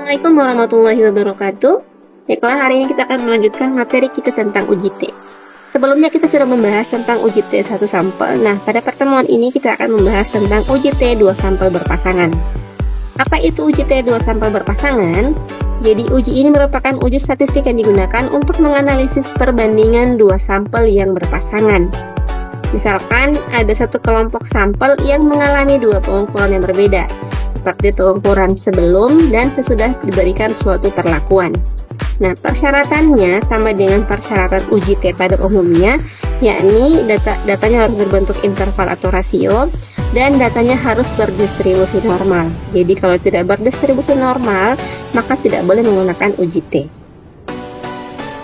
Assalamualaikum warahmatullahi wabarakatuh. Baiklah, hari ini kita akan melanjutkan materi kita tentang UJT. Sebelumnya kita sudah membahas tentang UJT 1 sampel. Nah, pada pertemuan ini kita akan membahas tentang UJT 2 sampel berpasangan. Apa itu UJT 2 sampel berpasangan? Jadi uji ini merupakan uji statistik yang digunakan untuk menganalisis perbandingan 2 sampel yang berpasangan. Misalkan ada satu kelompok sampel yang mengalami 2 pengukuran yang berbeda, seperti pengukuran sebelum dan sesudah diberikan suatu perlakuan. Nah, persyaratannya sama dengan persyaratan UJT pada umumnya, yakni datanya harus berbentuk interval atau rasio, dan datanya harus berdistribusi normal. Jadi kalau tidak berdistribusi normal, maka tidak boleh menggunakan UJT.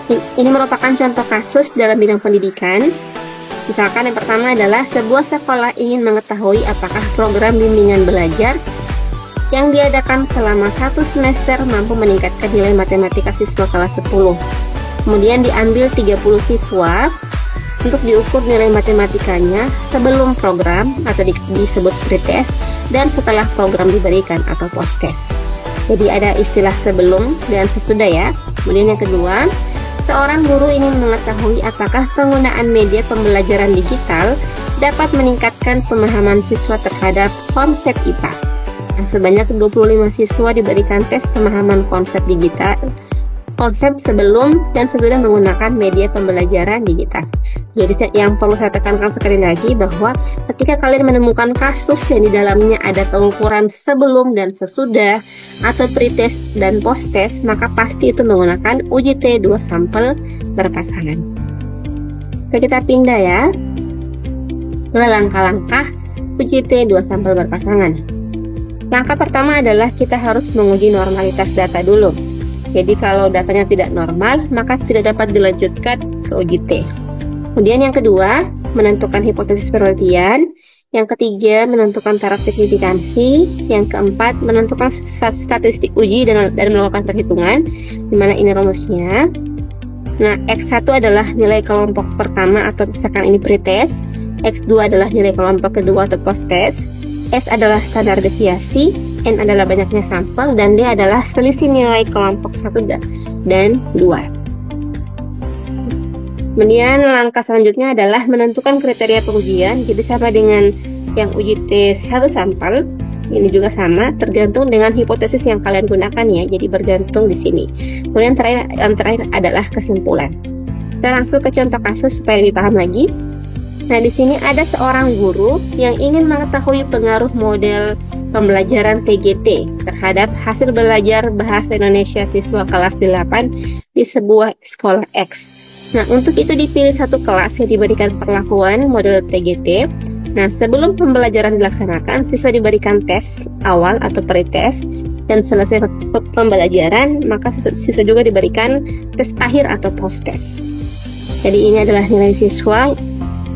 Ini merupakan contoh kasus dalam bidang pendidikan. Misalkan yang pertama adalah sebuah sekolah ingin mengetahui apakah program bimbingan belajar yang diadakan selama 1 semester mampu meningkatkan nilai matematika siswa kelas 10. Kemudian diambil 30 siswa untuk diukur nilai matematikanya sebelum program atau disebut pretest dan setelah program diberikan atau posttest. Jadi ada istilah sebelum dan sesudah ya. Kemudian yang kedua, seorang guru ingin mengetahui apakah penggunaan media pembelajaran digital dapat meningkatkan pemahaman siswa terhadap konsep IPA. Sebanyak 25 siswa diberikan tes pemahaman konsep digital, konsep sebelum dan sesudah menggunakan media pembelajaran digital. Jadi yang perlu saya tekankan sekali lagi bahwa ketika kalian menemukan kasus yang di dalamnya ada pengukuran sebelum dan sesudah atau pretest dan posttest, maka pasti itu menggunakan UJT 2 sampel berpasangan. Oke, kita pindah ya ke langkah-langkah UJT 2 sampel berpasangan. Langkah pertama adalah kita harus menguji normalitas data dulu. Jadi kalau datanya tidak normal, maka tidak dapat dilanjutkan ke UJT. Kemudian yang kedua, menentukan hipotesis penelitian. Yang ketiga, menentukan taraf signifikansi. Yang keempat, menentukan statistik uji dan melakukan perhitungan, di mana ini rumusnya. Nah, X1 adalah nilai kelompok pertama atau misalkan ini pretest. X2 adalah nilai kelompok kedua atau posttest. S adalah standar deviasi, N adalah banyaknya sampel, dan D adalah selisih nilai kelompok 1 dan 2. Kemudian langkah selanjutnya adalah menentukan kriteria pengujian. Jadi sama dengan yang UJT 1 sampel, ini juga sama, tergantung dengan hipotesis yang kalian gunakan ya. Jadi bergantung di sini. Kemudian yang terakhir adalah kesimpulan. Kita langsung ke contoh kasus supaya lebih paham lagi. Nah, di sini ada seorang guru yang ingin mengetahui pengaruh model pembelajaran TGT terhadap hasil belajar bahasa Indonesia siswa kelas 8 di sebuah sekolah X. Nah, untuk itu dipilih satu kelas yang diberikan perlakuan model TGT. Nah, sebelum pembelajaran dilaksanakan, siswa diberikan tes awal atau pretest, dan selesai pembelajaran, maka siswa juga diberikan tes akhir atau posttest. Jadi ini adalah nilai siswa.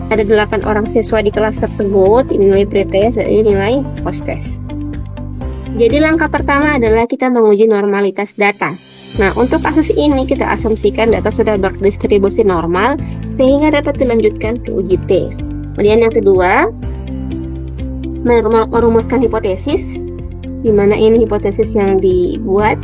Ada 8 orang siswa di kelas tersebut, ini nilai pretest dan ini nilai posttest. Jadi langkah pertama adalah kita menguji normalitas data. Nah, untuk kasus ini kita asumsikan data sudah berdistribusi normal sehingga dapat dilanjutkan ke UJT. Kemudian yang kedua, merumuskan hipotesis, di mana ini hipotesis yang dibuat.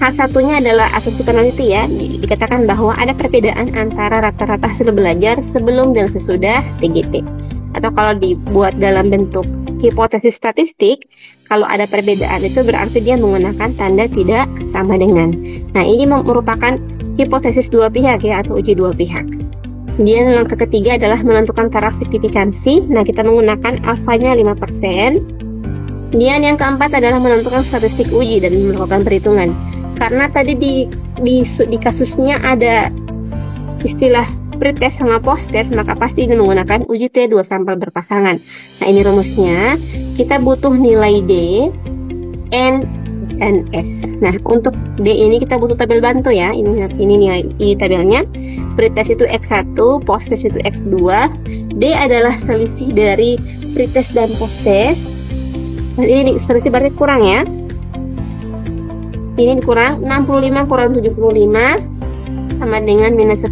Satunya adalah asumsi peneliti ya, dikatakan bahwa ada perbedaan antara rata-rata hasil belajar sebelum dan sesudah TGT. Atau kalau dibuat dalam bentuk hipotesis statistik, kalau ada perbedaan itu berarti dia menggunakan tanda tidak sama dengan. Nah, ini merupakan hipotesis dua pihak ya, atau uji dua pihak. Kemudian langkah ketiga adalah menentukan taraf signifikansi. Nah, kita menggunakan alfanya 5%. Kemudian yang keempat adalah menentukan statistik uji dan melakukan perhitungan. Karena tadi di kasusnya ada istilah pretest sama posttest, maka pasti ini menggunakan UJT 2 sampel berpasangan. Nah, ini rumusnya. Kita butuh nilai D, N, dan S. Nah, untuk D ini kita butuh tabel bantu ya. Ini nilai ini tabelnya. Pretest itu X1, posttest itu X2. D adalah selisih dari pretest dan posttest. Nah, ini selisih berarti kurang ya. Ini dikurang 65 kurang 75 sama dengan minus 10.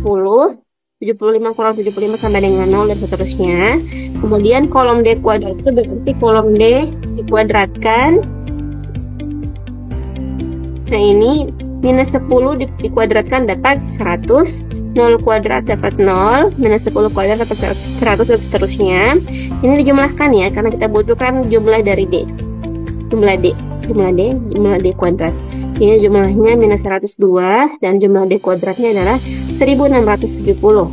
75 kurang 75 sama dengan 0 dan seterusnya. Kemudian kolom D kuadrat itu berarti kolom D dikuadratkan Nah ini minus 10 dikuadratkan dapat 100, 0 kuadrat dapat 0, minus 10 kuadrat dapat 100 dan seterusnya. Ini dijumlahkan ya, karena kita butuhkan jumlah dari D. Jumlah D kuadrat. Ini jumlahnya minus 102 dan jumlah D kuadratnya adalah 1670.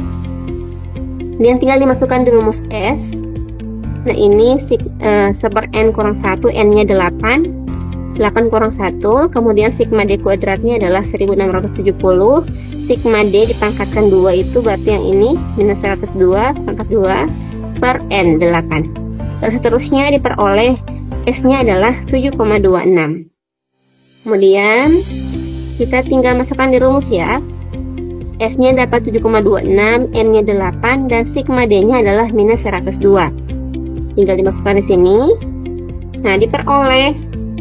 Dan tinggal dimasukkan di rumus S. Nah ini seper N kurang 1, N-nya 8 kurang 1, kemudian sigma D kuadratnya adalah 1670, sigma D dipangkatkan 2 itu berarti yang ini minus 102 pangkat 2 per N 8. Dan seterusnya diperoleh S-nya adalah 7,26. Kemudian kita tinggal masukkan di rumus ya. S-nya dapat 7,26, N-nya 8, dan sigma D-nya adalah minus 102. Tinggal dimasukkan di sini. Nah, diperoleh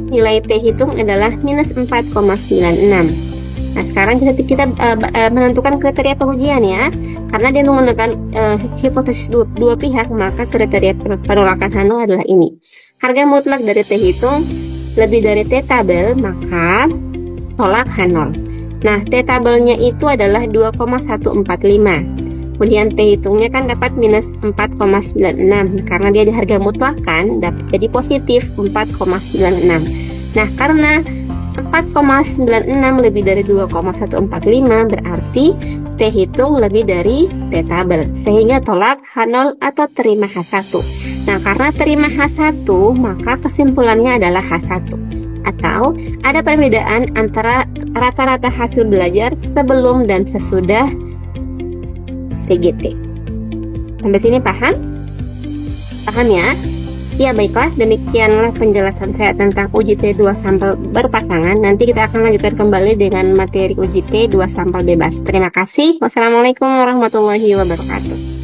nilai T hitung adalah minus 4,96. Nah, sekarang kita menentukan kriteria pengujian ya. Karena dia menggunakan hipotesis dua pihak, maka kriteria penolakan Hanol adalah ini. Harga mutlak dari T hitung lebih dari T tabel, maka tolak Hanol. Nah, T tabelnya itu adalah 2,145. Kemudian T hitungnya kan dapat minus 4,96. Karena dia di harga mutlak kan, dapat jadi positif 4,96. Nah, karena 4,96 lebih dari 2,145 berarti T hitung lebih dari T tabel. Sehingga tolak H0 atau terima H1. Nah, karena terima H1, maka kesimpulannya adalah H1. Atau ada perbedaan antara rata-rata hasil belajar sebelum dan sesudah TGT. Sampai sini paham? Paham ya? Ya baiklah, demikianlah penjelasan saya tentang uji T2 sampel berpasangan. Nanti kita akan lanjutkan kembali dengan materi uji T2 sampel bebas. Terima kasih. Wassalamualaikum warahmatullahi wabarakatuh.